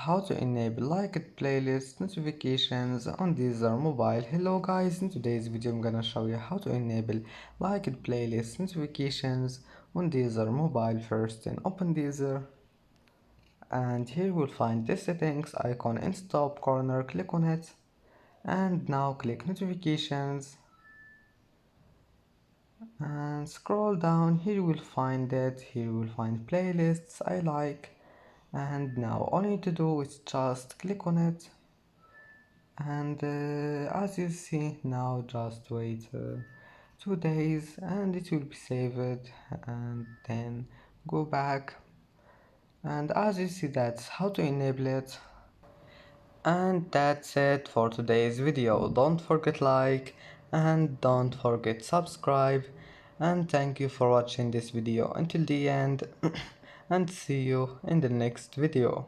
How to enable liked playlists notifications on Deezer mobile. Hello guys, in today's video I'm gonna show you how to enable liked playlist notifications on Deezer mobile. First, then open Deezer, and here you will find the settings icon in top corner. Click on it, and now click notifications and scroll down. Here you will find it. Here you will find playlists I like, and now all you need to do is just click on it. And as you see now, just wait 2 days and it will be saved, and then go back. And as you see, that's how to enable it. And that's it for today's video. Don't forget like and don't forget subscribe, and thank you for watching this video until the end and see you in the next video.